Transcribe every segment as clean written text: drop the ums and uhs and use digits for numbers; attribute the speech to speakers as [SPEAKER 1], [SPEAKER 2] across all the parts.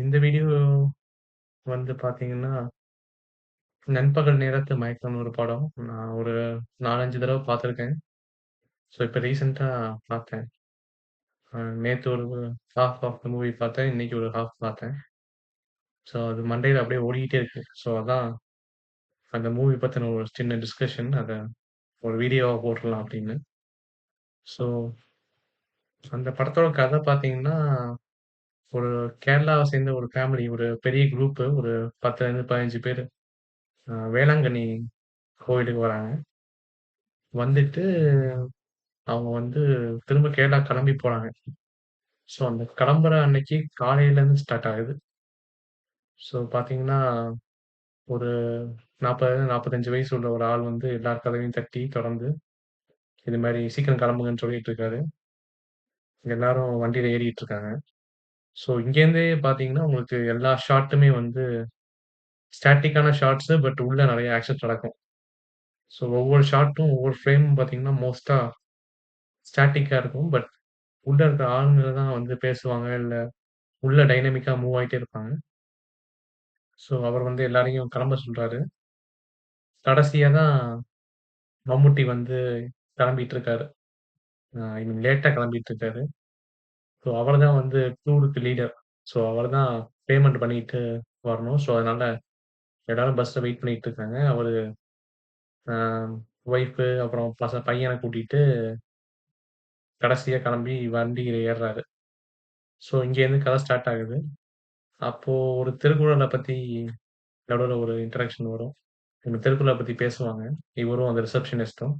[SPEAKER 1] இந்த வீடியோ வந்து பார்த்தீங்கன்னா, நண்பகல் நேரத்து மயக்கம்னு ஒரு படம். நான் ஒரு 4, 5 தடவ பார்த்துருக்கேன். ஸோ இப்ப ரீசென்ட்டா பார்த்தேன். நேத்து ஒரு ஹால்ஃப் ஆஃப் த மூவி பார்த்தேன். இன்னைக்கு ஒரு ஹால்ஃப் பார்த்தேன். ஸோ அது மண்டையில அப்படியே ஓடிக்கிட்டே இருக்கு. ஸோ அதான் அந்த மூவி பத்தின ஒரு சின்ன டிஸ்கஷன். அத ஒரு வீடியோவா போட்டுறலாம் அப்படின்னு. ஸோ அந்த படத்தோட கதை பார்த்தீங்கன்னா, ஒரு கேரளாவ சேர்ந்த ஒரு ஃபேமிலி, ஒரு பெரிய குரூப்பு, ஒரு 10லருந்து 15 பேரு வேளாங்கண்ணி கோயிலுக்கு வராங்க. வந்துட்டு அவங்க வந்து திரும்ப கேரளா கிளம்பி போறாங்க. ஸோ அந்த கிளம்புற அன்னைக்கு காலையிலேருந்து ஸ்டார்ட் ஆகுது. ஸோ பார்த்தீங்கன்னா, ஒரு 40, 45 வயசு உள்ள ஒரு ஆள் வந்து எல்லார் கதவையும் தட்டி தொறந்து, இது மாரி சீக்கிரம் கிளம்புங்கன்னு சொல்லிட்டு இருக்காரு. எல்லாரும் வண்டியில ஏறிட்டு இருக்காங்க. ஸோ இங்கேருந்தே பார்த்தீங்கன்னா, உங்களுக்கு எல்லா ஷாட்டுமே வந்து ஸ்டாட்டிக்கான ஷாட்ஸு. பட் உள்ள நெறைய ஆக்ஷன்ஸ் நடக்கும். ஸோ ஒவ்வொரு ஷாட்டும், ஒவ்வொரு ஃப்ரேமும் பார்த்தீங்கன்னா, மோஸ்ட்டா ஸ்டாட்டிக்கா இருக்கும். பட் உள்ள இருக்க ஆளுங்க தான் வந்து பேசுவாங்க. இல்ல உள்ள டைனமிக்கா மூவ் ஆயிட்டே இருப்பாங்க. ஸோ அவர் வந்து எல்லாரையும் கிளம்ப சொல்றாரு. கடைசியா தான் மம்முட்டி வந்து கிளம்பிட்டு இருக்காரு. ஐ மீன் லேட்டா கிளம்பிட்டு இருக்காரு. ஸோ அவர் தான் வந்து டூருக்கு லீடர். ஸோ அவர் தான் பேமெண்ட் பண்ணிட்டு வரணும். ஸோ அதனால எல்லாரும் பஸ்ல வெயிட் பண்ணிட்டு இருக்காங்க. அவரு அ ஒய்ஃபு அப்புறம் பையன கூட்டிட்டு கடைசியா கிளம்பி வண்டியில ஏறுறாரு. ஸோ இங்கேருந்து கதை ஸ்டார்ட் ஆகுது. அப்போ ஒரு திருக்குறள பத்தி நடுவுல ஒரு இன்ட்ரடக்ஷன் வரும். இந்த திருக்குறள பத்தி பேசுவாங்க. இவரும் அந்த ரிசப்ஷனிஸ்ட்டும்.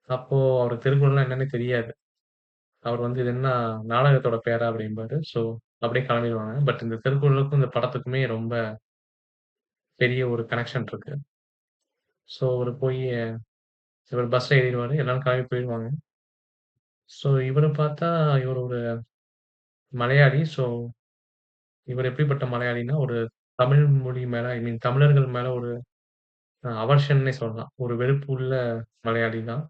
[SPEAKER 1] அப்போ அவருக்கு திருக்குறள்னா என்னன்னே தெரியாது. அவர் வந்து "இது என்ன நாடகத்தோட பேரா?" அப்படிம்பாரு. ஸோ அப்படியே கிளம்பிருவாங்க. பட் இந்த திருக்குறளுக்கும், இந்த படத்துக்குமே ரொம்ப பெரிய ஒரு கனெக்ஷன் இருக்கு. ஸோ அவரு போயி இவரு பஸ்ல ஏறிருவாரு. எல்லாரும் கிளம்பி போயிருவாங்க. ஸோ இவர பார்த்தா இவரு ஒரு மலையாளி. ஸோ இவரு எப்படிப்பட்ட மலையாளின்னா, ஒரு தமிழ் மொழி மேல ஐ மீன் தமிழர்கள் மேல ஒரு அவர்ஷன்னே சொல்லலாம். ஒரு வெறுப்பு உள்ள மலையாளி தான்.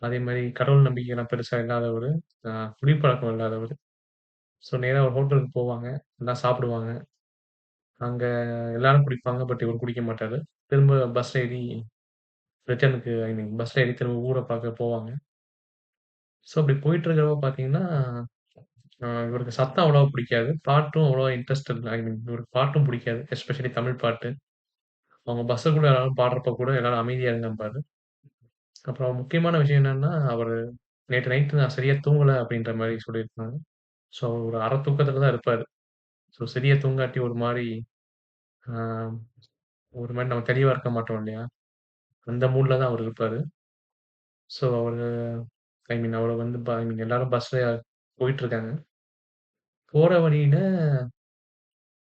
[SPEAKER 1] அதே மாரி கடவுள் நம்பிக்கைலாம் பெருசா இல்லாதவரு. அ குடிப்பழக்கம் இல்லாதவரு. ஸோ நேரா ஒரு ஹோட்டலுக்கு போவாங்க. எல்லாம் சாப்பிடுவாங்க. அங்க எல்லாரும் குடிப்பாங்க. பட் இவரு குடிக்க மாட்டாரு. திரும்ப பஸ் ஏறி ரிட்டர்னுக்கு ஐ மீன் பஸ்ல ஏறி திரும்ப ஊர பார்க்க போவாங்க. ஸோ அப்படி போயிட்டு இருக்கிறப்ப பார்த்தீங்கன்னா, இவருக்கு சத்தம் அவ்வளவா பிடிக்காது. பாட்டும் அவ்வளவா இன்ட்ரெஸ்ட் இல்ல. ஐ மீன் இவருக்கு பாட்டும் பிடிக்காது. எஸ்பெஷலி தமிழ் பாட்டு. அவங்க பஸ்ஸுக்குள்ள எல்லாரும் பாடுறப்ப கூட எல்லாரும் அமைதியா இருங்கம்பாரு. அப்புறம் முக்கியமான விஷயம் என்னன்னா, அவரு நேத்து நைட்டு நான் சரியா தூங்கல அப்படின்ற மாரி சொல்லியிருக்காங்க. ஸோ ஒரு அரை தூக்கத்துல தான் இருப்பாரு. ஸோ சரியா தூங்காட்டி ஒரு மாரி ஆ ஒரு மாரி நம்ம தெளிவா இருக்க மாட்டோம் இல்லையா? அந்த மூட்ல தான் அவரு இருப்பாரு. ஸோ அவரு ஐ மீன் அவர வந்து ஐ மீன் எல்லாரும் பஸ்ல போயிட்டுருக்காங்க. போற வழியில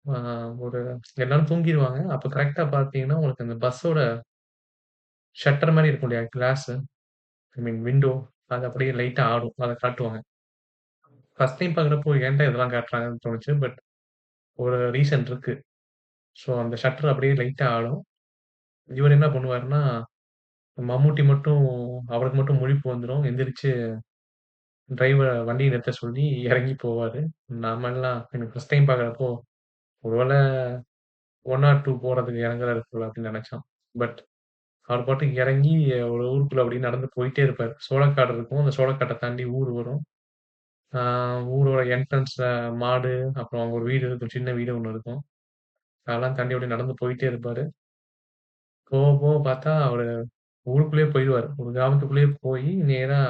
[SPEAKER 1] ஆ ஒரு எல்லாரும் தூங்கிருவாங்க. அப்ப கரெக்ட்டா பார்த்தீங்கன்னா, உங்களுக்கு அந்த பஸ்ஸோட ஷட்டர் மாரி இருக்கும் இல்லையா? கிளாஸு ஐ மீன் விண்டோ அது அப்படியே லைட்டா ஆடும். அத காட்டுவாங்க. ஃபர்ஸ்ட் டைம் பார்க்குறப்போ ஏன்டா இதெல்லாம் காட்டுறாங்கன்னு தோணுச்சு. பட் ஒரு ரீசன் இருக்கு. ஸோ அந்த ஷட்டர் அப்படியே லைட்டா ஆடும். இவரு என்ன பண்ணுவாருன்னா, மம்மூட்டி மட்டும் அவருக்கு மட்டும் முழிப்பு வந்துரும். எந்திரிச்சு டிரைவர வண்டிய நிறுத்த சொல்லி இறங்கி போவாரு. நாமெல்லாம் எனக்கு ஃபர்ஸ்ட் டைம் பார்க்குறப்போ, ஒரு வேள 1 ஆர் 2 போறதுக்கு இறங்குறாரு போல அப்படின்னு நெனச்சோம். பட் அவர் பாட்டுக்கு இறங்கி ஒரு ஊருக்குள்ள அப்படியே நடந்து போயிட்டே இருப்பாரு. சோளக்காடு இருக்கும். அந்த சோளக்காட்ட தாண்டி ஊர் வரும். ஆ ஊரோட என்ட்ரன்ஸ்ல மாடு, அப்புறம் அங்க ஒரு வீடு இருக்கும். சின்ன வீடு ஒண்ணு இருக்கும். அதெல்லாம் தாண்டி அப்படியே நடந்து போயிட்டே இருப்பாரு. போக போக பார்த்தா அவரு ஊருக்குள்ளேயே போயிருவாரு. ஒரு கிராமத்துக்குள்ளேயே போயி நேரா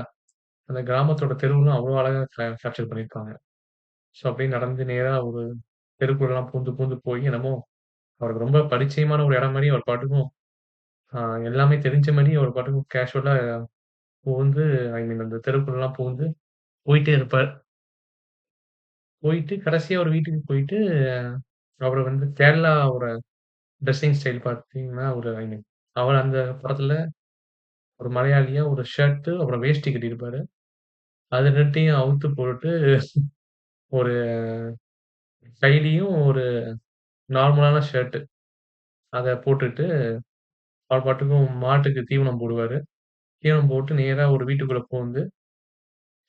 [SPEAKER 1] அந்த கிராமத்தோட தெருவுலாம் அவ்வளோ அழகா கேப்சர் பண்ணியிருப்பாங்க. ஸோ அப்படியே நடந்து நேரா ஒரு தெருக்குள்ளலாம் பூந்து பூந்து போய் என்னமோ அவருக்கு ரொம்ப பரிச்சயமான ஒரு இடம் மாரி அவர் பாட்டுக்கும் ஆ எல்லாமே தெரிஞ்ச மாரி அவர் பாட்டுக்கும் கேஷுவலா புகுந்து ஐ மீன் அந்த தெருக்குள்ளலாம் புகுந்து போயிட்டே இருப்பார். போயிட்டு கடைசியா ஒரு வீட்டுக்கு போயிட்டு, அவரு வந்து கேரளாவோட ட்ரெஸ்ஸிங் ஸ்டைல் பார்த்தீங்கன்னா, ஒரு ஐ மீன் அவர் அந்த படத்துல ஒரு மலையாளியா ஒரு ஷர்ட்டு, அப்புறம் வேஷ்டி கட்டியிருப்பாரு. அது 2த்தையும் அவுத்து போட்டுட்டு, ஒரு கைலியும் ஒரு நார்மலான ஷர்ட்டு. அத போட்டுட்டு, அவர் பாட்டுக்கும் மாட்டுக்கு தீவனம் போடுவாரு. தீவனம் போட்டு நேரா ஒரு வீட்டுக்குள்ள புகுந்து,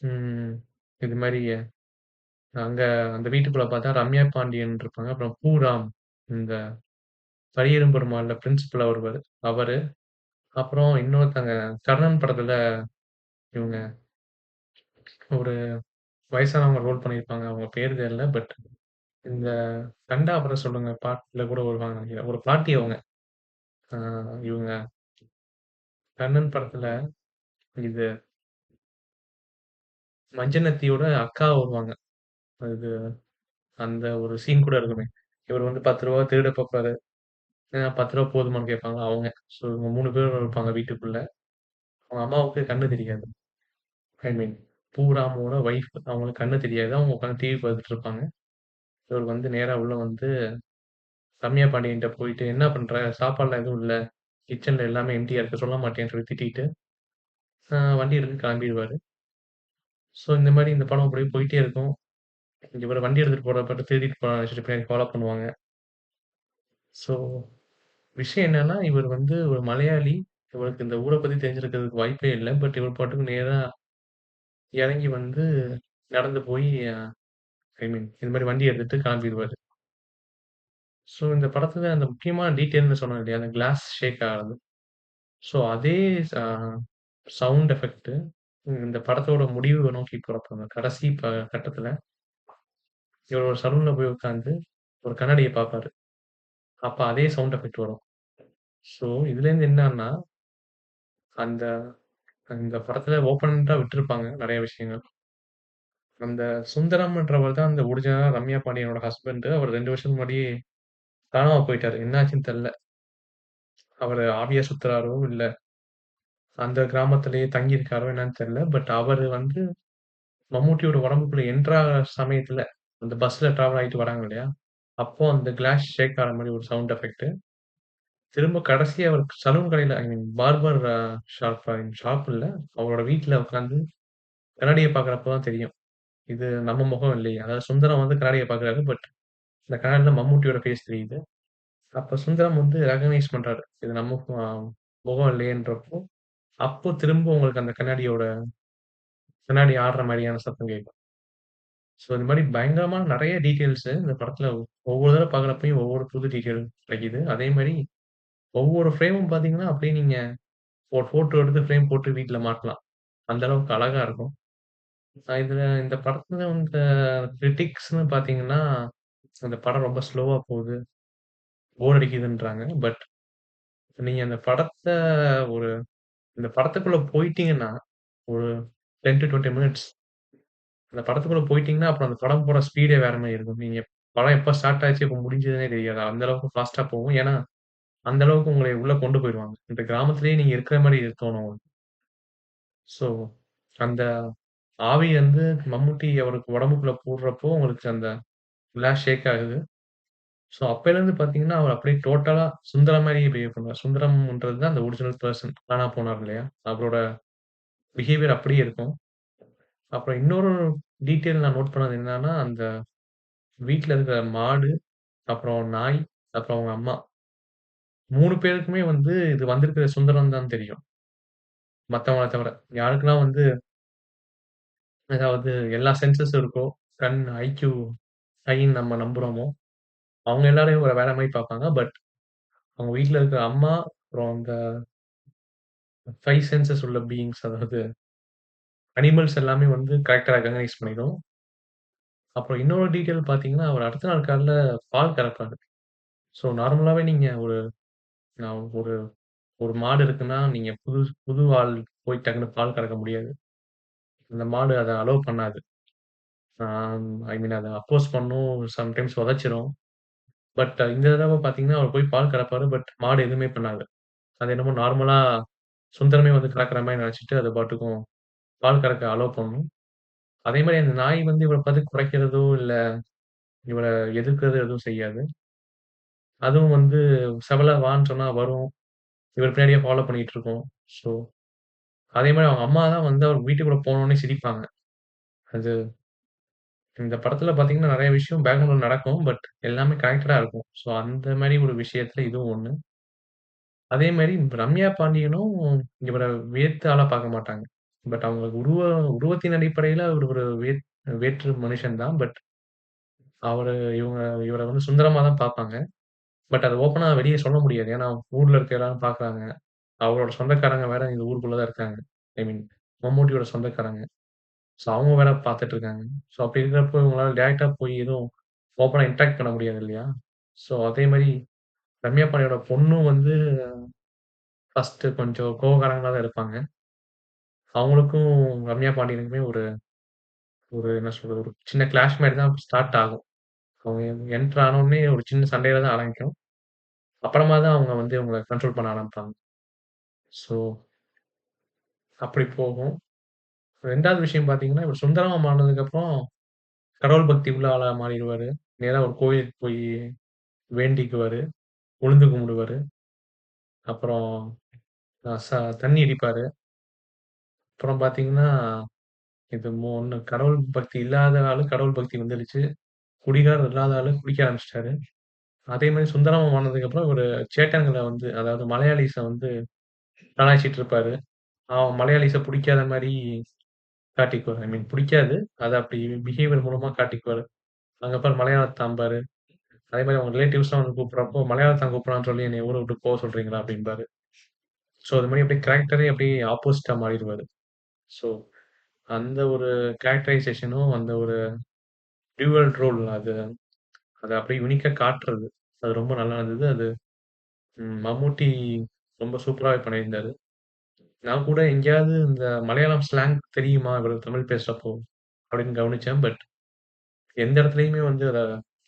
[SPEAKER 1] ம் இது மாரி அங்க அந்த வீட்டுக்குள்ள பார்த்தா ரம்யா பாண்டியன் இருப்பாங்க. அப்புறம் பூராம் இந்த பரியேறும் பெருமாள்ல பிரின்சிபலா வருவாரு. அவரு. அப்புறம் இன்னொருத்தங்க கர்ணன் படத்துல இவங்க ஒரு வயசானவங்க ரோல் பண்ணியிருப்பாங்க. அவங்க பேரு தெரியல. பட் இந்த கண்டா அப்புறம் சொல்லுங்க பாட்டுல கூட வருவாங்க நெனைக்கிறேன். ஒரு பாட்டி அவங்க. ஆ இவங்க கர்ணன் படத்துல இது மஞ்சனத்தியோட அக்கா வருவாங்க. அது அந்த ஒரு சீன் கூட இருக்குமே. இவரு வந்து ரூ. 10 திருட பாப்பாரு. ரூ. 10 போதுமான்னு கேட்பாங்க அவங்க. ஸோ இவங்க 3 பேரும் இருப்பாங்க வீட்டுக்குள்ள. அவங்க அம்மாவுக்கு கண்ணு தெரியாது. ஐ மீன் பூராமோட வைஃப் அவங்களுக்கு கண்ணு தெரியாது. அவங்க உட்கார்ந்து டிவி பார்த்துட்டு இருப்பாங்க. இவரு வந்து நேரா உள்ள வந்து ரம்யா பாண்டியன்ட்ட போயிட்டு, "என்ன பண்ற? சாப்பாடுலாம் எதுவும் இல்ல. கிச்சன்ல எல்லாமே எம்ப்டியா இருக்கு. சொல்ல மாட்டியான்னு" சொல்லி திட்டிட்டு, வண்டி எடுத்து கிளம்பிருவாரு. ஸோ இந்த மாரி இந்த படம் அப்படியே போயிட்டே இருக்கும். இவரு வண்டி எடுத்துட்டு போறப்ப திருடிட்டு போலான்னு நெனச்சுட்டு பின்னாடி ஃபாலோ பண்ணுவாங்க. ஸோ விஷயம் என்னன்னா, இவர் வந்து ஒரு மலையாளி. இவருக்கு இந்த ஊர பத்தி தெரிஞ்சிருக்கிறதுக்கு வாய்ப்பே இல்ல. பட் இவர் பாட்டுக்கு நேரா எறங்கி வந்து நடந்து போய் ஐ மீன் இந்த மாரி வண்டி எடுத்துட்டு கிளம்பிருவாரு. ஸோ இந்த படத்துல அந்த முக்கியமான டீட்டெயில்ன்னு சொன்னேன் இல்லையா? அந்த கிளாஸ் ஷேக் ஆகுறது. ஸோ அதே அ சவுண்ட் எஃபெக்ட் இந்த படத்தோட முடிவு நோக்கி போறப்ப அந்த கடைசி கட்டத்துல இவர் ஒரு சலூன்ல போய் உட்கார்ந்து ஒரு கண்ணாடிய பார்ப்பாரு. அப்ப அதே சவுண்ட் எஃபெக்ட் வரும். ஸோ இதுலேருந்து என்னன்னா, அந்த அந்த படத்துல ஓப்பன்ட்டா விட்டுருப்பாங்க நெறைய விஷயங்கள். அந்த சுந்தரம்ன்றவர் தான் அந்த ஒரிஜினலா ரம்யா பாண்டியனோட ஹஸ்பண்ட். அவர் 2 வருஷத்துக்கு முன்னாடி காணாம போயிட்டாரு. என்ன ஆச்சுன்னு தெரியல. அவரு ஆவியா சுத்துறாரோ, இல்ல அந்த கிராமத்திலேயே தங்கியிருக்காரோ என்னன்னு தெரியல. பட் அவரு வந்து மம்மூட்டியோட உடம்புக்குள்ள என்டர் ஆகுற சமயத்துல, அந்த பஸ்ல டிராவல் ஆயிட்டு வராங்க இல்லையா? அப்போ அந்த கிளாஸ் ஷேக் ஆகுற மாரி ஒரு சவுண்ட் எஃபெக்ட். திரும்ப கடைசியா அவர் சலூன் கடையில ஐ மீன் பார்பர் ஷாப் இல்ல. அவரோட வீட்ல உட்கார்ந்து கண்ணாடிய பார்க்கிறப்ப தான் தெரியும். இது நம்ம முகம் இல்லையே. அதாவது சுந்தரம் வந்து கண்ணாடிய பார்க்குறாரு. பட் இந்த கண்ணாடில மம்மூட்டியோட ஃபேஸ் தெரியுது. அப்ப சுந்தரம் வந்து ரெகக்னைஸ் பண்றாரு. இது நம்ம முகம் இல்லையேன்றப்போ, அப்போ திரும்ப உங்களுக்கு அந்த கண்ணாடி ஆடுற மாரியான சத்தம் கேட்கும். ஸோ இந்த மாரி பயங்கரமான நெறைய டீட்டெயில்ஸு இந்த படத்துல ஒவ்வொரு தடவ பார்க்குறப்பயும் ஒவ்வொரு புது டீட்டெயில் கிடைக்குது. அதே மாரி ஒவ்வொரு ஃப்ரேமும் பார்த்தீங்கன்னா, அப்படியே நீங்க ஒரு ஃபோட்டோ எடுத்து ஃப்ரேம் போட்டு வீட்ல மாட்டலாம். அந்த அளவுக்கு அழகா இருக்கும். இதுல இந்த படத்துல வந்த கிரிட்டிக்ஸ்ன்னு பார்த்தீங்கன்னா, அந்த படம் ரொம்ப ஸ்லோவா போகுது, போர் அடிக்குதுன்றாங்க. பட் நீங்க அந்த படத்த ஒரு இந்த படத்துக்குள்ள போயிட்டீங்கன்னா, ஒரு 10 டூ 20 மினிட்ஸ் அந்த படத்துக்குள்ள போயிட்டீங்கன்னா, அப்புறம் அந்த படம் போற ஸ்பீடே வேற மாரி இருக்கும். நீங்க படம் எப்ப ஸ்டார்ட் ஆச்சு, எப்ப முடிஞ்சதுன்னே தெரியாது. அந்த அளவுக்கு ஃபாஸ்ட்டா போகும். ஏன்னா, அந்த அளவுக்கு உங்கள உள்ள கொண்டு போயிருவாங்க. இந்த கிராமத்திலேயே நீங்க இருக்கிற மாரி தோணும் உங்களுக்கு. ஸோ, அந்த ஆவி வந்து மம்முட்டி அவருக்கு உடம்புக்குள்ள போடுறப்போ, உங்களுக்கு அந்த கிளாஸ் ஷேக் ஆகுது. ஸோ, அப்பைலருந்து பார்த்தீங்கன்னா, அவர் அப்படியே டோட்டலா சுந்தரம் மாரியே பிஹேவ் பண்ணுவார். சுந்தரம்ன்றது தான் அந்த ஒரிஜினல் பெர்சன். காணாம போனார் இல்லையா? அவரோட பிஹேவியர் அப்படியே இருக்கும். அப்புறம் இன்னொரு டீட்டெயில் நான் நோட் பண்ணது என்னன்னா, அந்த வீட்ல இருக்கிற மாடு, அப்புறம் நாய், அப்புறம் அவங்க அம்மா. 3 பேருக்குமே வந்து இது வந்திருக்கிற சுந்தரம் தான் தெரியும். மத்தவங்கள தவிர. யாருக்கெல்லாம் வந்து அதாவது எல்லா சென்சஸும் இருக்கோ, கண், ஐக்யூ ஹைன்னு நம்ம நம்புறோமோ, அவங்க எல்லாரையும் ஒரு வேற மாரி பார்ப்பாங்க. பட் அவங்க வீட்ல இருக்கிற அம்மா, அப்புறம் அந்த 5 சென்சஸ் உள்ள பீயிங்ஸ் அதாவது அனிமல்ஸ் எல்லாமே வந்து கரெக்ட்டா ரெகக்னைஸ் பண்ணிடும். அப்புறம் இன்னொரு டீட்டெயில் பார்த்தீங்கன்னா, அவர் அடுத்த நாள் காலைல பால் கறப்பாரு. ஸோ நார்மலாவே நீங்க ஒரு ஒரு மாடு இருக்குன்னா, நீங்க புது புது ஆள் போய் டக்குனு பால் கறக்க முடியாது. அந்த மாடு அத அலோவ் பண்ணாது. ஆ ஐ மீன் அத அப்போஸ் பண்ணும். சம்டைம்ஸ் உதைச்சிரும். பட் இந்த தடவ பார்த்தீங்கன்னா, அவர் போய் பால் கறப்பாரு. பட் மாடு எதுவுமே பண்ணாது. அது என்னமோ நார்மலா சுந்தரமே வந்து கறக்கிற மாரி நெனச்சுட்டு, அது பாட்டுக்கும் பால் கறக்க அலோவ் பண்ணும். அதே மாரி அந்த நாய் வந்து இவர பார்த்து குறைக்கிறதோ, இல்ல இவர எதிர்க்கிறதோ எதுவும் செய்யாது. அதுவும் வந்து "செவல வான்னு" சொன்னா வரும். இவர் பின்னாடியே ஃபாலோ பண்ணிட்டு இருக்கும். ஸோ, அதே மாரி அவங்க அம்மா தான் வந்து அவர் வீட்டுக்குள்ள போனோனே சிரிப்பாங்க. அது இந்த படத்துல பார்த்தீங்கன்னா, நெறைய விஷயம் பேக்ரவுண்ட்ல நடக்கும். பட் எல்லாமே கனெக்டடா இருக்கும். ஸோ, அந்த மாரி ஒரு விஷயத்துல இதுவும் ஒண்ணு. அதே மாரி ரம்யா பாண்டியனும் இவர வேத்து ஆளா பார்க்க மாட்டாங்க. பட் அவங்களுக்கு உருவத்தின் அடிப்படையில அவரு ஒரு வேற்று மனுஷன் தான். பட் அவரு இவங்க இவர வந்து சுந்தரமா தான் பார்ப்பாங்க. பட் அத ஓப்பனா வெளிய சொல்ல முடியாது. ஏன்னா, ஊர்ல இருக்க எல்லாரும் பார்க்குறாங்க. அவரோட சொந்தக்காரங்க வேற இந்த ஊருக்குள்ள தான் இருக்காங்க. ஐ மீன் மம்மூட்டியோட சொந்தக்காரங்க. ஸோ அவங்க வேற பார்த்துட்டு இருக்காங்க. ஸோ அப்படி இருக்கிறப்போ இவங்களால டைரக்ட்டா போய் எதுவும் ஓப்பனா இன்டராக்ட் பண்ண முடியாது இல்லையா? ஸோ அதே மாரி ரம்யா பாண்டியோட பொண்ணும் வந்து ஃபர்ஸ்ட்டு கொஞ்சம் கோவக்காரங்களா தான் இருப்பாங்க. அவங்களுக்கும் ரம்யா பாண்டியனுக்குமே ஒரு ஒரு என்ன சொல்றது? ஒரு சின்ன கிளாஷ் மாரி தான் ஸ்டார்ட் ஆகும். அவங்க என்டர் ஆனோனே ஒரு சின்ன சண்டையில தான் ஆரம்பிக்கும். அப்புறமா தான் அவங்க வந்து இவங்கள கண்ட்ரோல் பண்ண ஆரம்பிப்பாங்க. ஸோ அப்படி போகும். 2வது விஷயம் பார்த்தீங்கன்னா, இவர் சுந்தரமா மாறுனதுக்கப்புறம் கடவுள் பக்தி உள்ள ஆளா மாறிருவாரு. நேரா ஒரு கோயிலுக்கு போயி வேண்டிக்குவாரு. உழுந்து கும்பிடுவாரு. அப்புறம் அ ச தண்ணி அடிப்பாரு. அப்புறம் பார்த்தீங்கன்னா, இது 3 கடவுள் பக்தி இல்லாத ஆளு கடவுள் பக்தி வந்துருச்சு. குடிகாரர் இல்லாத ஆளு குடிக்க ஆரம்பிச்சுட்டாரு. அதே மாரி சுந்தரமா ஆனதுக்கப்புறம் இவரு சேட்டன்கள வந்து அதாவது மலையாளிஸ வந்து கலாய்ச்சிட்டு இருப்பாரு. மலையாளிஸ புடிக்காத மாரி காட்டிக்குவாரு. ஐ மீன் புடிக்காது. அத அப்படி பிஹேவியர் மூலமா காட்டிக்குவாரு. அங்க பாரு மலையாளத்தாம்பாரு. அதே மாரி அவங்க ரிலேட்டிவ்ஸ்லாம் வந்து கூப்பிடுறப்போ, மலையாளத்தான் கூப்பிடுறான்னு சொல்லி என்னைய ஊர விட்டு போ சொல்றீங்களா? அப்படிம்பாரு. ஸோ அது மாரி அப்படியே கேரக்டரே அப்படியே ஆப்போசிட்டா மாறிருவாரு. ஸோ அந்த ஒரு கேரக்டரைசேஷனும், அந்த ஒரு டியூவல் ரோல் அது அத அப்படியே யூனிக்கா காட்டுறது. அது ரொம்ப நல்லா இருந்தது. அது மம்மூட்டி ரொம்ப சூப்பராவே பண்ணியிருந்தாரு. நான் கூட எங்கேயாவது இந்த மலையாளம் ஸ்லாங் தெரியுமா? இவரு தமிழ் பேசுறப்போ அப்படின்னு கவனிச்சேன். பட் எந்த இடத்துலயுமே வந்து அத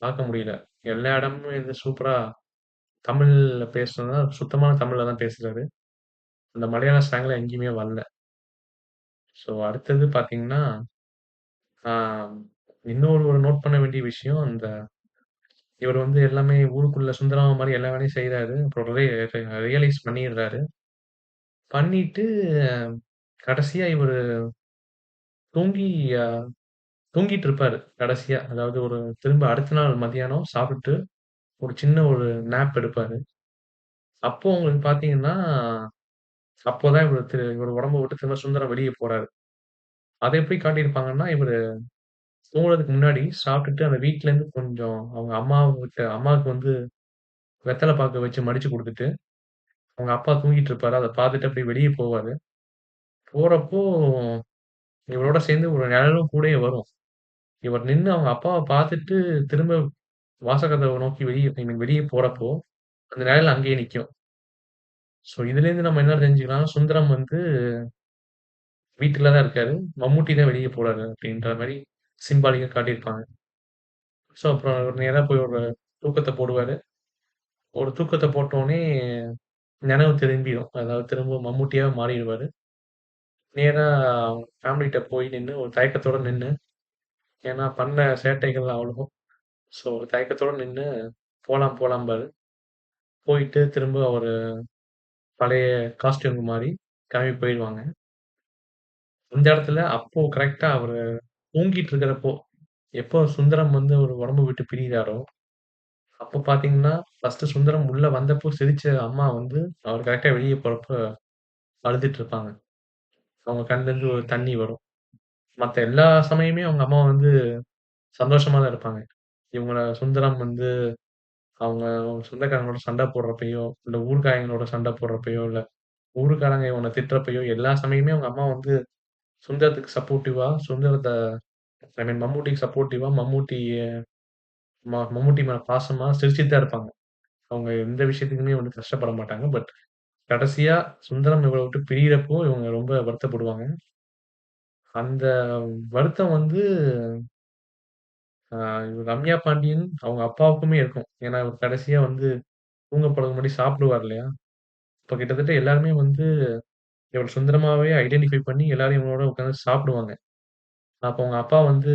[SPEAKER 1] பார்க்க முடியல. எல்லா இடமுமே வந்து சூப்பரா தமிழ்ல பேசுனதா சுத்தமான தமிழ்ல தான் பேசுறாரு. அந்த மலையாள ஸ்லாங்ல எங்கேயுமே வரல. ஸோ அடுத்தது பார்த்தீங்கன்னா, ஆ இன்னொரு ஒரு நோட் பண்ண வேண்டிய விஷயம், அந்த இவரு வந்து எல்லாமே ஊருக்குள்ள சுந்தரமா மாரி எல்லா வேலையும் செய்றாரு. அப்புறம் ரியலைஸ் பண்ணிடுறாரு. பண்ணிட்டு கடைசியா இவரு தூங்கி அ தூங்கிட்டு இருப்பாரு கடைசியா. அதாவது ஒரு திரும்ப அடுத்த நாள் மதியானம் சாப்பிட்டு ஒரு சின்ன ஒரு நேப் எடுப்பாரு. அப்போ உங்களுக்கு பார்த்தீங்கன்னா, அப்போதான் இவரு உடம்ப விட்டு திரும்ப சுந்தரம் வெளிய போறாரு. அத எப்படி காட்டியிருப்பாங்கன்னா, இவரு தூங்குறதுக்கு முன்னாடி சாப்பிட்டுட்டு அந்த வீட்லருந்து கொஞ்சம் அவங்க அம்மாவுக்கு வந்து வெத்தல பாக்கு வச்சு மடிச்சு குடுத்துட்டு, அவங்க அப்பா தூங்கிட்டு இருப்பாரு. அத பார்த்துட்டு அப்படியே வெளிய போவாரு. போறப்போ இவரோட சேர்ந்து ஒரு நிழலும் கூடயே வரும். இவர் நின்னு அவங்க அப்பாவ பார்த்துட்டு திரும்ப வாசகதவ நோக்கி ஐ மீன் வெளிய போறப்போ, அந்த நிழல் அங்கேயே நிக்கும். ஸோ இதுலேருந்து நம்ம என்ன தெரிஞ்சுக்கலாம், சுந்தரம் வந்து வீட்ல தான் இருக்காரு. மம்முட்டி தான் வெளிய போறாரு அப்படின்ற மாரி சிம்பாலிக்கா காட்டியிருப்பாங்க. ஸோ அப்புறம் அவர் நேரா போய் ஒரு தூக்கத்த போடுவாரு. ஒரு தூக்கத்த போட்டோனே நெனவு திரும்பிரும். அதாவது திரும்ப மம்முட்டியாவே மாறிருவாரு. நேரா அவங்க ஃபேமிலிட்ட போய் நின்னு ஒரு தயக்கத்தோட நின்னு, ஏன்னா பண்ண சேட்டைகள் அவ்வளோ. ஸோ ஒரு தயக்கத்தோட நின்னு போலாம் போலாம்பாரு. போயிட்டு திரும்ப அவரு பழைய காஸ்டியூம்க்கு மாறி கெளம்பி போயிருவாங்க. அந்த இடத்துல அப்போ கரெக்ட்டா அவரு தூங்கிட்டு இருக்கிறப்போ, எப்போ சுந்தரம் வந்து ஒரு உடம்ப விட்டு பிரியிறாரோ, அப்போ பார்த்தீங்கன்னா, ஃபர்ஸ்ட்டு சுந்தரம் உள்ள வந்தப்போ சிரிச்ச அம்மா வந்து, அவர் கரெக்ட்டா வெளிய போறப்ப அழுதுட்டு இருப்பாங்க. அவங்க கண்லருந்து ஒரு தண்ணி வரும். மத்த எல்லா சமயமே அவங்க அம்மா வந்து சந்தோஷமா தான் இருப்பாங்க. இவங்கள சுந்தரம் வந்து அவங்க சொந்தக்காரங்களோட சண்ட போடுறப்பயோ, இல்ல ஊர்க்காரங்களோட சண்ட போடுறப்பயோ, இல்ல ஊருக்காரங்க இவன திட்டுறப்பயோ, எல்லா சமயமே அவங்க அம்மா வந்து சுந்தரத்துக்கு சப்போர்ட்டிவா, சுந்தரத்த ஐ மீன் மம்மூட்டிக்கு சப்போர்ட்டிவா, மம்மூட்டி மேல பாசமா சிரிச்சுட்டு தான் இருப்பாங்க. அவங்க எந்த விஷயத்துக்குமே வந்து கஷ்டப்பட மாட்டாங்க. பட் கடைசியா சுந்தரம் இவள விட்டு பிரியறப்போ, இவங்க ரொம்ப வருத்தப்படுவாங்க. அந்த வருத்தம் வந்து ஆ ரம்யா பாண்டியன் அவங்க அப்பாவுக்குமே இருக்கும். ஏன்னா, இவர் கடைசியா வந்து தூங்க போறதுக்கு முன்னாடி சாப்பிடுவார் இல்லையா? அப்ப கிட்டத்தட்ட எல்லாருமே வந்து இவர சுந்தரமாவே ஐடென்டிஃபை பண்ணி எல்லாரும் இவங்களோட உட்கார்ந்து சாப்பிடுவாங்க. அப்ப அவங்க அப்பா வந்து,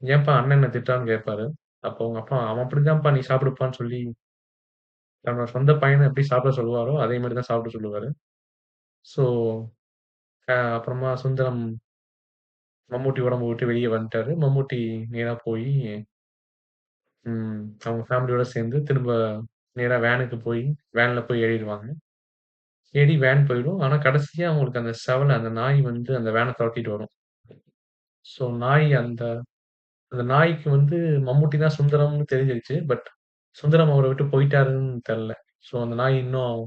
[SPEAKER 1] "ஏன்பா அண்ணன் என்ன திட்டுறான்னு?" கேட்பாரு. அப்போ அவங்க அப்பா, "அவன் அப்படித்தான்ப்பா நீ சாப்பிடுப்பான்னு" சொல்லி தன்னோட சொந்த பையன எப்படி சாப்பிட சொல்லுவாரோ, அதே மாரி தான் சாப்பிட சொல்லுவாரு. ஸோ, அப்புறமா சுந்தரம் மம்மூட்டி உடம்ப விட்டு வெளிய வந்துட்டாரு. மம்மூட்டி நேரா போயி அவங்க ஃபேமிலியோட சேர்ந்து திரும்ப நேரா வேனுக்கு போய் வேன்ல போய் ஏறிருவாங்க. தேடி வேன் போயிடும். ஆனா கடைசியா அவங்களுக்கு அந்த செவல அந்த நாய் வந்து அந்த வேன தொரத்திட்டு வரும். ஸோ நாய் அந்த அந்த நாய்க்கு வந்து மம்முட்டி தான் சுந்தரம்னு தெரிஞ்சிருச்சு. பட் சுந்தரம் அவர விட்டு போயிட்டாருன்னு தெர்ல. ஸோ அந்த நாய் இன்னும்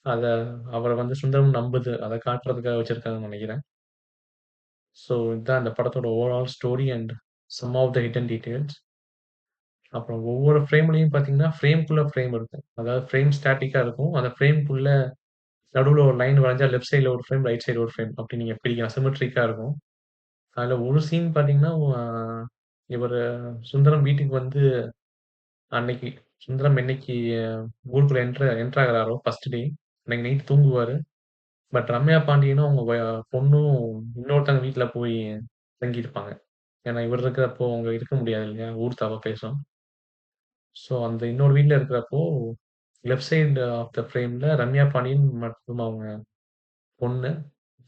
[SPEAKER 1] அத அவர வந்து சுந்தரம் நம்புது. அத காட்டுறதுக்காக வச்சிருக்காங்கன்னு நெனைக்கிறேன். ஸோ இதான் அந்த படத்தோட overall story and some of the hidden details. அப்புறம் ஒவ்வொரு ஃப்ரேம்லயும் பார்த்தீங்கன்னா, ஃப்ரேம்க்குள்ள ஃப்ரேம் இருக்கும். அதாவது ஃப்ரேம் ஸ்டாட்டிக்கா இருக்கும். அந்த ஃப்ரேம்க்குள்ள நடுவுல ஒரு லைன் வரைஞ்சா லெஃப்ட் சைடுல ஒரு ஃப்ரேம், ரைட் சைடு ஒரு ஃப்ரேம் அப்படி நீங்க பிரிக்கலாம். சிம்மெட்ரிக்கா இருக்கும். அதுல ஒரு சீன் பார்த்தீங்கன்னா, இவரு சுந்தரம் வீட்டுக்கு வந்து அன்னைக்கு சுந்தரம் என்னைக்கு ஊருக்குள்ள என்டர் ஆகுறாரோ ஃபர்ஸ்ட் டே, அன்னைக்கு நைட் தூங்குவாரு. பட் ரம்யா பாண்டியனும் அவங்க பொண்ணும் இன்னொருத்தங்க வீட்ல போய் தங்கியிருப்பாங்க. ஏன்னா இவர் இருக்கிறப்போ அவங்க இருக்க முடியாது இல்லையா? ஊர் தவ பேசும். ஸோ அந்த இன்னொரு வீட்ல இருக்கிறப்போ, லெஃப்ட் சைடு ஆஃப் த ஃப்ரேம்ல ரம்யா பாண்டியன் மற்றும் அவங்க பொண்ணு,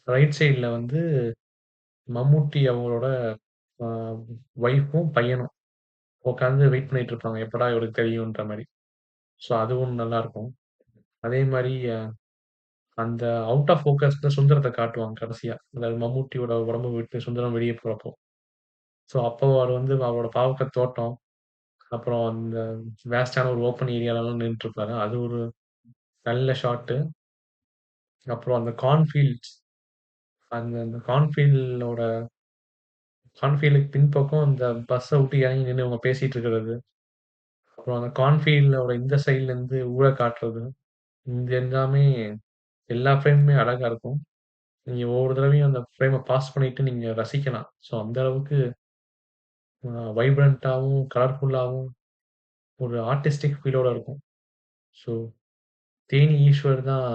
[SPEAKER 1] ரைட் சைடுல வந்து மம்மூட்டி அவங்களோட அ ஒய்ஃப்பும், பையனும் உட்கார்ந்து வெயிட் பண்ணிட்டு இருப்பாங்க. எப்படா இவருக்கு தெரியுன்ற மாரி. ஸோ அதுவும் நல்லாருக்கும். அதே மாரி அந்த அவுட் ஆஃப் ஃபோக்கஸ்ல சுந்தரத்த காட்டுவாங்க கடைசியா. அதாவது மம்மூட்டியோட உடம்ப விட்டு சுந்தரம் வெளிய போறப்போ. ஸோ அப்போ அவரு வந்து அவரோட பாவக்கத் தோட்டம், அப்புறம் அந்த வேஸ்ட்டான ஒரு ஓப்பன் ஏரியாலலாம் நின்னுட்டுருப்பாரு. அது ஒரு நல்ல ஷாட்டு. அப்புறம் அந்த கார்ன்ஃபீல்ட்ஸ் அந்த அந்த கார்ன்ஃபீல்டுக்கு பின்பக்கம் அந்த பஸ்ஸ விட்டு இறங்கி நின்னு இவங்க பேசிட்டு இருக்கிறது. அப்புறம் அந்த கார்ன்ஃபீல்டோட இந்த சைட்லருந்து ஊர காட்டுறது. இது எல்லாமே எல்லா ஃப்ரேமுமே அழகா இருக்கும். நீங்க ஒவ்வொரு தடவையும் அந்த ஃப்ரேம பாஸ் பண்ணிட்டு நீங்க ரசிக்கலாம். ஸோ அந்த அளவுக்கு வைப்ரன்ட்டாவும், கலர்ஃபுல்லாவும் ஒரு ஆர்டிஸ்டிக் ஃபீலோட இருக்கும். ஸோ தேனி ஈஸ்வர் தான்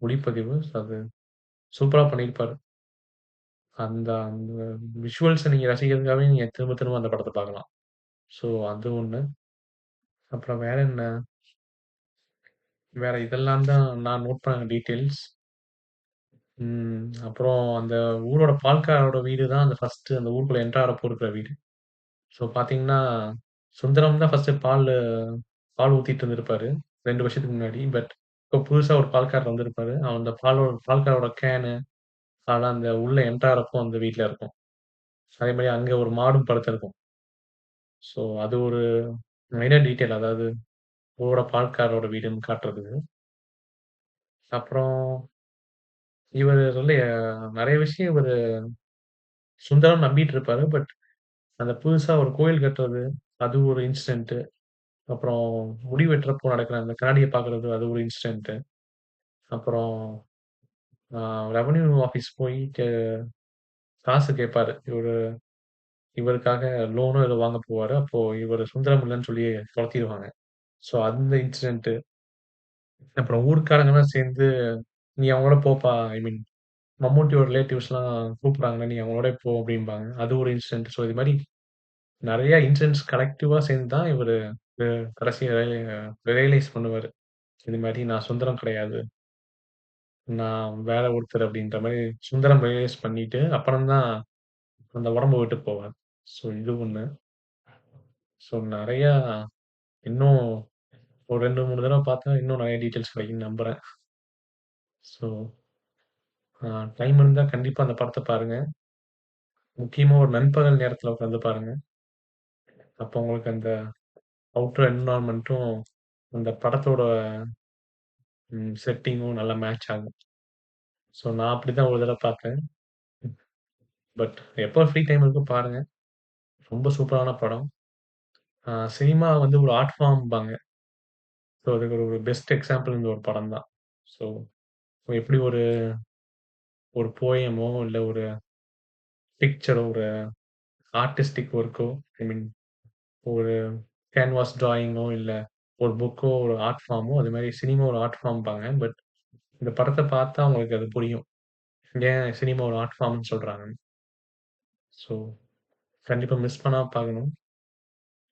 [SPEAKER 1] ஒளிப்பதிவு. அது சூப்பரா பண்ணியிருப்பாரு. அந்த அந்த விஷுவல்ஸ நீங்க ரசிக்கிறதுக்காகவே நீங்க திரும்ப திரும்ப அந்த படத்த பார்க்கலாம். ஸோ அது ஒண்ணு. அப்புறம் வேற என்ன? வேற இதெல்லாம் தான் நான் நோட் பண்ண டீட்டெயில்ஸ். அப்புறம் அந்த ஊரோட பால்காரோட வீடு தான் அந்த ஃபர்ஸ்ட்டு அந்த ஊருக்குள்ள என்டர் ஆகுறப்போ இருக்கிற வீடு. ஸோ பார்த்தீங்கன்னா, சுந்தரம் தான் ஃபர்ஸ்ட்டு பால் ஊத்திட்டு இருந்திருப்பாரு. 2 வருஷத்துக்கு முன்னாடி. பட் இப்போ புதுசா ஒரு பால்காரர் வந்திருப்பாரு. அந்த பால்காரோட கேனு அதெல்லாம் அந்த உள்ள என்டர் ஆகுறப்போ அந்த வீட்ல இருக்கும். அதே மாரி அங்க ஒரு மாடும் படுத்திருக்கும். ஸோ அது ஒரு மைனர் டீட்டெயில். அதாவது ஊரோட பால்காரரோட வீடுன்னு காட்டுறதுக்கு. அப்புறம் இவரு வந்து நெறைய விஷயம் இவரு சுந்தரம் நம்பிட்டு இருப்பாரு. பட் அந்த புதுசா ஒரு கோயில் கட்டுறது, அது ஒரு இன்சிடென்ட். அப்புறம் முடி வெட்டுறப்போ நடக்கிற அந்த கண்ணாடிய பார்க்குறது, அது ஒரு இன்சிடென்ட். அப்புறம் அ ரெவென்யூ ஆஃபீஸ் போயிட்டு காசு கேட்பாரு. இவருக்காக லோனோ ஏதோ வாங்க போவாரு. அப்போ இவரு சுந்தரம் இல்லன்னு சொல்லி தொரத்திருவாங்க. ஸோ அந்த இன்சிடென்ட். அப்புறம் ஊர்க்காரங்கலாம் சேர்ந்து, "நீ அவங்களோட போப்பா." ஐ மீன் மம்மூட்டியோட ரிலேட்டிவ்ஸ்லாம் கூப்பிடுறாங்கல்ல, "நீ அவங்களோடயே போ" அப்படிம்பாங்க. அது ஒரு இன்சிடென்ட். ஸோ இது மாரி நெறைய இன்சிடென்ட்ஸ் கலெக்டிவா சேர்ந்து தான் இவரு அ கடைசியா ரியலைஸ் பண்ணுவாரு. இது மாரி நான் சுந்தரம் கிடையாது. நான் வேற ஒருத்தர் அப்படின்ற மாரி சுந்தரம் ரியலைஸ் பண்ணிட்டு, அப்புறம் தான் அந்த உடம்ப விட்டு போவார். ஸோ இது ஒண்ணு. ஸோ நெறையா இன்னும் ஒரு 2, 3 தடவ பார்த்தா இன்னும் நெறைய டீட்டெயில்ஸ் கிடைக்கும்னு நம்புறேன். ஸோ டைம் இருந்தா கண்டிப்பா அந்த படத்த பாருங்க. முக்கியமா ஒரு நண்பகல் நேரத்துல உட்காந்து பாருங்க. அப்போ உங்களுக்கு அந்த அவுட்டர் என்விரான்மென்ட்டும், அந்த படத்தோட செட்டிங்கும் நல்லா மேட்ச் ஆகும். ஸோ நான் அப்படிதான் ஒரு தடவ பார்த்தேன். பட் எப்போ ஃப்ரீ டைம் இருக்கோ பாருங்க. ரொம்ப சூப்பரான படம். சினிமா வந்து ஒரு ஆர்ட் ஃபார்ம்பாங்க. ஸோ அதுக்கு ஒரு பெஸ்ட் எக்ஸாம்பிள் இந்த ஒரு படம் தான். ஸோ எப்படி ஒரு ஒரு போயமோ, இல்ல ஒரு பிக்சரோ, ஒரு ஆர்டிஸ்டிக் ஒர்க்கோ, ஐ மீன் ஒரு கேன்வாஸ் டிராயிங்கோ, இல்ல ஒரு புக்கோ, ஒரு ஆர்ட் ஃபார்மோ, அது மாரி சினிமா ஒரு ஆர்ட் ஃபார்ம்பாங்க. பட் இந்த படத்த பார்த்தா உங்களுக்கு அது புரியும். ஏன் சினிமா ஒரு ஆர்ட் ஃபார்ம்ன்னு சொல்றாங்கன்னு. ஸோ கண்டிப்பா மிஸ் பண்ணாம பார்க்கணும்.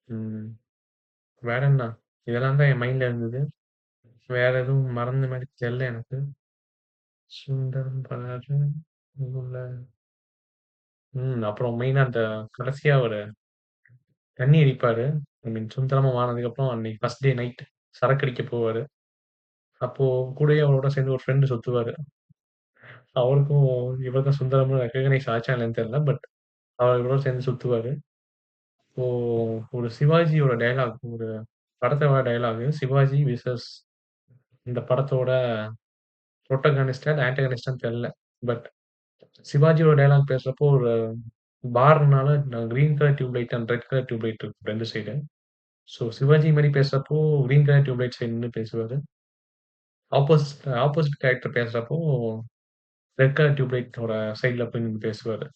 [SPEAKER 1] ம். வேற என்ன? இதெல்லாம் தான் என் மைண்ட்ல இருந்தது. வேற எதுவும் மறந்த மாரி தெரியல எனக்கு. சுந்தரம் பாரு உள்ள அப்புறம் மெயினா அந்த கடைசியா ஒரு தண்ணி அடிப்பாரு. ஐ மீன் சுந்தரமா மாறுனதுக்கப்புறம் அன்னைக்கு ஃபர்ஸ்ட் டே நைட் சரக்கு அடிக்க போவாரு. அப்போ கூடயே அவரோட சேர்ந்து ஒரு ஃப்ரெண்ட் சுத்துவாரு. அவருக்கும் இவருக்கும் சுந்தரமும் ரெகக்னைஸ் ஆச்சா என்னன்னு தெரியல. பட் அவர் இவரோட சேர்ந்து சுத்துவாரு. இப்போ ஒரு சிவாஜியோட டயலாக் ஒரு படத்தோட டயலாக் சிவாஜி விசஸ் இந்த படத்தோட புரோட்டகானிஸ்டா இல்ல ஆன்டகனிஸ்டான்னு தெரியல. பட் சிவாஜியோட டயலாக் பேசுறப்போ ஒரு பார்னால green colour tube light and red colour tube light இருக்கும் 2 சைடு. ஸோ சிவாஜி மாரி பேசுறப்போ green colour tube light side நின்னு பேசுவாரு. ஆப்போசிட் கேரக்டர் பேசுறப்போ ரெட் கலர் டியூப் லைட்டோட சைடுல போய் நின்னு பேசுவாரு.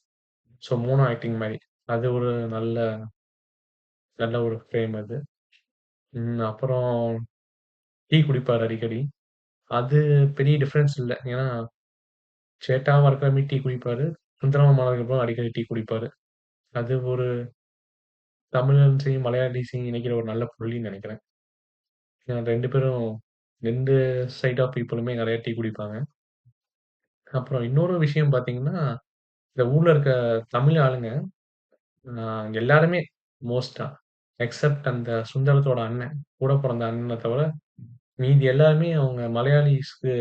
[SPEAKER 1] ஸோ மோனோ ஆக்டிங் மாரி. அது ஒரு நல்ல நல்ல ஒரு ஃப்ரேம் அது. அப்புறம் டீ குடிப்பாரு அடிக்கடி. அது பெரிய டிஃபரன்ஸ் இல்ல. ஏன்னா சேட்டாவா இருக்கிற டீ குடிப்பாரு. சுந்தரமா மாறுனதுக்கப்புறம் அடிக்கடி டீ குடிப்பாரு. அது ஒரு தமிழன்ஸையும், மலையாளிஸையும் இணைக்கிற ஒரு நல்ல புள்ளின்னு நெனைக்கிறேன். ஏன்னா 2 பேரும் 2 சைட் ஆஃப் பீப்பிளுமே நெறைய டீ குடிப்பாங்க. அப்புறம் இன்னொரு விஷயம் பார்த்தீங்கன்னா, இந்த ஊர்ல இருக்க தமிழ் ஆளுங்க எல்லாருமே மோஸ்ட்டா எக்செப்ட் அந்த சுந்தரத்தோட அண்ணன், கூட பொறந்த அண்ணன தவிர, மீதி எல்லாருமே அவங்க மலையாளிஸ்க்கு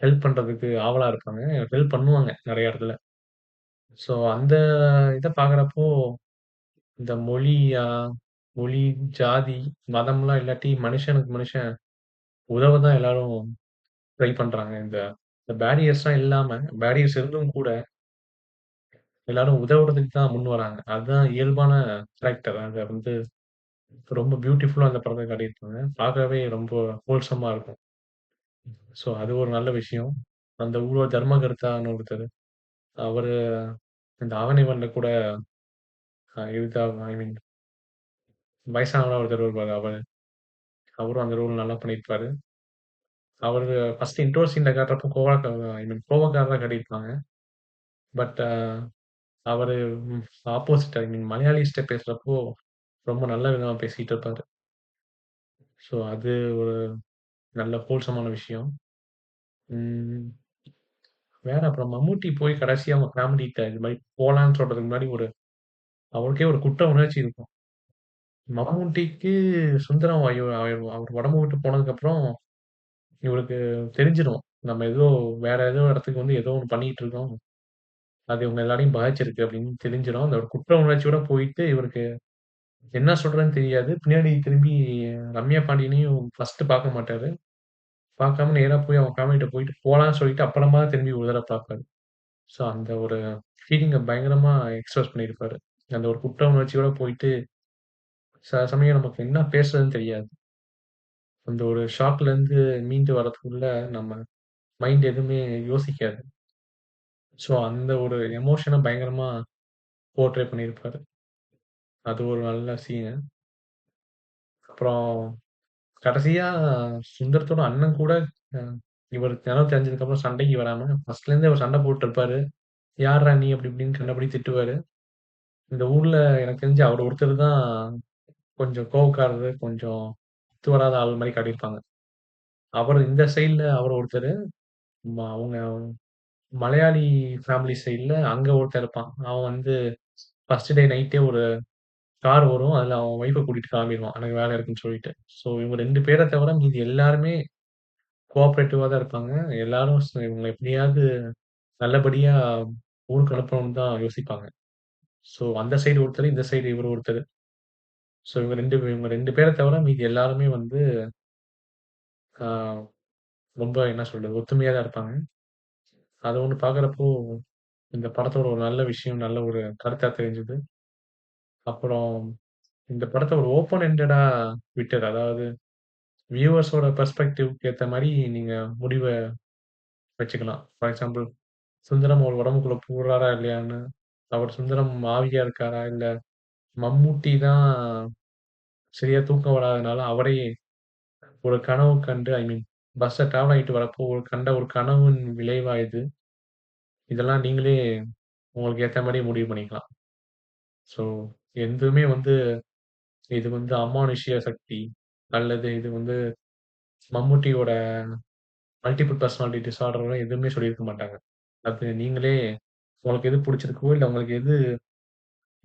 [SPEAKER 1] ஹெல்ப் பண்றதுக்கு ஆவலா இருப்பாங்க. ஹெல்ப் பண்ணுவாங்க நெறைய இடத்துல. ஸோ அந்த இத பார்க்குறப்போ, இந்த மொழி, ஜாதி, மதம்லாம் இல்லாட்டி மனுஷனுக்கு மனுஷன் உதவ தான் எல்லாரும் ட்ரை பண்றாங்க. இந்த இந்த பேரியர்ஸ்லாம் இல்லாம, பேரியர்ஸ் இருந்தும் கூட எல்லாரும் உதவுறதுக்கு தான் முன் வராங்க. அதுதான் இயல்பான கேரக்டர். அத வந்து ரொம்ப பியூட்டிஃபுல்லா அந்த படத்துல காட்டியிருப்பாங்க. பார்க்கவே ரொம்ப ஹோல்சம்மா இருக்கும். ஸோ அது ஒரு நல்ல விஷயம். அந்த ஊரோட தர்மகர்த்தான்னு ஒருத்தரு. அவரு இந்த ஆவணிவன்ல கூட இதுதா ஐ மீன் வயசானவரா ஒருத்தர் வருவாரு அவரு. அவரும் அந்த ரோல் நல்லா பண்ணியிருப்பாரு. அவரு ஃபர்ஸ்ட் இன்ட்ரோ சீன்ல காட்டுறப்போ ஐ மீன் கோவக்காரரா காட்டியிருப்பாங்க. பட் அவரு ஆப்போசிட் ஐ மீன் மலையாளிஸ்ட்ட பேசுறப்போ ரொம்ப நல்ல விதமா பேசிட்டு இருப்பாரு. ஸோ அது ஒரு நல்ல ஹோல்சமான விஷயம். ம். வேற அப்புறம் மம்மூட்டி போய் கடைசியா அவங்க ஃபேமிலிட்ட இது மாரி போலான்னு சொல்றதுக்கு முன்னாடி அவருக்கே ஒரு குற்ற உணர்ச்சி இருக்கும். மம்மூட்டிக்கு சுந்தரம் அவர் உடம்ப விட்டு போனதுக்கப்புறம் இவருக்கு தெரிஞ்சிரும். நம்ம வேற ஏதோ இடத்துக்கு வந்து ஏதோ ஒண்ணு பண்ணிட்டு இருக்கோம். அது இவங்க எல்லாரையும் பாதிச்சிருக்கு அப்படின்னு தெரிஞ்சிரும். அந்த ஒரு குற்ற உணர்ச்சியோட போயிட்டு இவருக்கு என்ன சொல்றதுன்னு தெரியாது. பின்னாடி திரும்பி ரம்யா பாண்டியனையும் ஃபர்ஸ்ட் பார்க்க மாட்டாரு. பார்க்காம நேரா போய் அவங்க ஃபேமிலிட்ட போயிட்டு போலான்னு சொல்லிட்டு அப்புறமா திரும்பி ஒரு தடவ பார்ப்பாரு. ஸோ அந்த ஒரு ஃபீலிங்க பயங்கரமா எக்ஸ்பிரஸ் பண்ணியிருப்பாரு. அந்த ஒரு குற்ற உணர்ச்சியோட போயிட்டு சில சமயம் நமக்கு என்ன பேசுறதுன்னு தெரியாது. அந்த ஒரு ஷாக்லேருந்து மீண்டு வரதுக்குள்ள நம்ம மைண்ட் எதுவுமே யோசிக்காது. ஸோ அந்த ஒரு எமோஷன பயங்கரமா போர்ட்ரே பண்ணியிருப்பாரு. அது ஒரு நல்ல சீனு. அப்புறம் கடைசியா சுந்தரத்தோட அண்ணன் கூட அ இவருக்கு நினைவு தெரிஞ்சதுக்கப்புறம் சண்டைக்கு வராம, ஃபர்ஸ்ட்லேருந்தே அவர் சண்டை போட்டுருப்பாரு. "யார்றா நீ?" அப்படி இப்படின்னு கண்டபடி திட்டுவாரு. இந்த ஊர்ல எனக்கு தெரிஞ்சு அவர் ஒருத்தர் தான் கொஞ்சம் கோவக்காரரு, கொஞ்சம் ஒத்து வராத ஆள் மாரி காட்டியிருப்பாங்க. அவரு இந்த சைட்ல அவர் ஒருத்தரு, அவங்க மலையாளி ஃபேமிலி சைட்ல அங்க ஒருத்தன் இருப்பான். அவன் வந்து ஃபர்ஸ்ட் டே நைட்டே ஒரு கார் வரும். அதுல அவன் ஒய்ஃப கூட்டிட்டு கிளம்பிருவான். எனக்கு வேலை இருக்குன்னு சொல்லிட்டு. ஸோ இவங்க 2 பேர தவிர மீதி எல்லாருமே கோஆப்பரேட்டிவா தான் இருப்பாங்க. எல்லாரும் இவங்கள எப்படியாவது நல்லபடியா ஊருக்கு அனுப்பணும்னு தான் யோசிப்பாங்க. ஸோ அந்த சைடு ஒருத்தரு, இந்த சைடு இவரு ஒருத்தரு. ஸோ இவங்க 2 பேர தவிர மீதி எல்லாருமே வந்து ஆ ரொம்ப என்ன சொல்றது? ஒத்துமையா தான் இருப்பாங்க. அத ஒண்ணு பார்க்குறப்போ, இந்த படத்தோட ஒரு நல்ல விஷயம், நல்ல ஒரு கருத்தா தெரிஞ்சது. அப்புறம் இந்த படத்த ஒரு ஓப்பன் எண்டடா விட்டது. அதாவது வியூவர்ஸோட பெர்ஸ்பெக்டிவ்க்கு ஏத்த மாரி நீங்க முடிவ வச்சுக்கலாம். ஃபார் எக்ஸாம்பிள் சுந்தரம் அவர் உடம்புக்குள்ள புகுறாரா இல்லையான்னு, அவர் சுந்தரம் ஆவியா இருக்காரா? இல்ல மம்மூட்டி தான் சரியா தூக்கம் வராதனால அவரே ஒரு கனவு கண்டு ஐ மீன் பஸ்ல டிராவல் ஆயிட்டு வரப்போ கண்ட ஒரு கனவின் விளைவா இது? இதெல்லாம் நீங்களே உங்களுக்கு ஏத்த மாரி முடிவு பண்ணிக்கலாம். ஸோ எதுவுமே வந்து இது வந்து அமானுஷ்ய சக்தி, அல்லது இது வந்து மம்முட்டியோட மல்டிபிள் பெர்சனாலிட்டி டிஸார்டர்லாம் எதுவுமே சொல்லியிருக்க மாட்டாங்க. அது நீங்களே உங்களுக்கு எது புடிச்சிருக்கோ, இல்ல உங்களுக்கு எது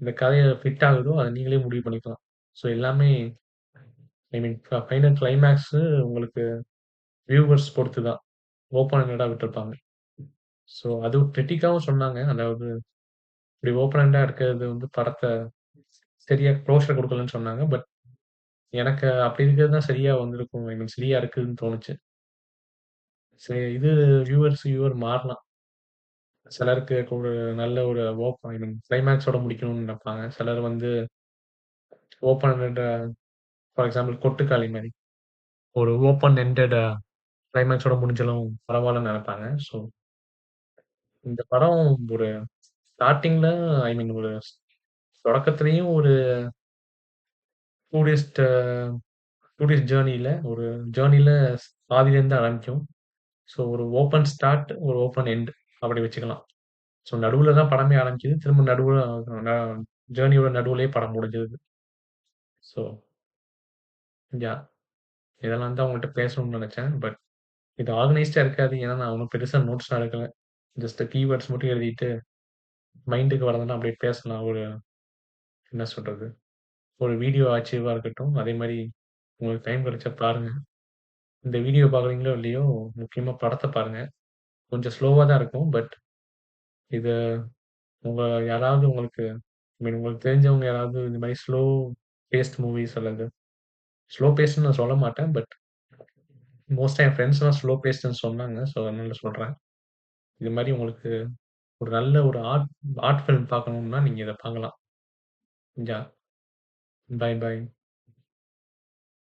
[SPEAKER 1] இந்த கதைய ஃபிட் ஆகுதோ, அத நீங்களே முடிவு பண்ணிக்கலாம். ஸோ எல்லாமே ஐ மீன் ஃபைனல் கிளைமாக்ஸு உங்களுக்கு வியூவர்ஸ் பொறுத்து தான். ஓப்பன் எண்டடா விட்டுருப்பாங்க. ஸோ அது கிரிட்டிக்காவும் சொன்னாங்க. அதாவது இப்படி ஓப்பன் எண்டா இருக்கிறது வந்து படத்த சரியா க்ளோஷர் குடுக்கலன்னு சொன்னாங்க. பட் எனக்கு அப்படி இருக்கிறது தான் சரியா வந்திருக்கும். ஐ மீன் சரியா இருக்குதுன்னு தோணுச்சு. சரி இது வியூவர் மாறலாம். சிலருக்கு ஒரு நல்ல ஒரு ஐ மீன் கிளைமாக்ஸோட முடிக்கணும்னு நெனைப்பாங்க. சிலர் வந்து open ended for example Kottukkaali மாரி. ஒரு ஓப்பன் எண்டட் கிளைமாக்ஸோட முடிஞ்சாலும் பரவாயில்லன்னு நெனைப்பாங்க. ஸோ இந்த படம் ஒரு ஸ்டார்ட்டிங்ல ஐ மீன் ஒரு தொடக்கத்திலேயும் ஒரு டூரிஸ்ட் டூரிஸ்ட் ஜேர்னில பாதியிலேருந்து ஆரம்பிக்கும். ஸோ ஒரு ஓப்பன் ஸ்டார்ட், ஒரு ஓப்பன் எண்ட் அப்படி வச்சுக்கலாம். ஸோ நடுவுல தான் படமே ஆரம்பிக்குது. திரும்ப நடுவுல ந ஜேர்னியோட நடுவுலயே படம் முடிஞ்சிருது. So yeah! இதெல்லாம் தான் உங்கள்ட்ட பேசணும்னு நெனச்சேன். பட் இது ஆர்கனைஸ்டா இருக்காது. ஏன்னா நான் ஒண்ணும் பெருசா நோட்ஸ்லாம் எடுக்கல. ஜஸ்ட் கீவேர்ட்ஸ் மட்டும் எழுதிட்டு மைண்டுக்கு வரதெல்லாம் அப்படியே பேசலாம். ஒரு என்ன சொல்றது? ஒரு வீடியோ ஆர்ச்சிவா இருக்கட்டும். அதே மாரி உங்களுக்கு டைம் கிடைச்சா பாருங்க. இந்த வீடியோ பார்க்குறீங்களோ இல்லையோ, முக்கியமா படத்த பாருங்க. கொஞ்சம் ஸ்லோவா தான் இருக்கும். பட் இது உங்க யாராவது உங்களுக்கு ஐ மீன் உங்களுக்கு தெரிஞ்சவங்க யாராவது இந்த மாரி பேஸ்ட் மூவிஸ் அல்லது ஸ்லோ பேஸ்ட்ன்னு நான் சொல்ல மாட்டேன். பட் மோஸ்ட்டா என் ஃப்ரெண்ட்ஸ்லாம் ஸ்லோ பேஸ்ட்ன்னு சொன்னாங்க. ஸோ அதனால சொல்றேன். இது மாரி உங்களுக்கு ஒரு நல்ல ஒரு ஆர்ட் ஆர்ட் ஃபில்ம் பார்க்கணும்னா நீங்க இத பார்க்கலாம். யாஹ்! பாய் பாய்.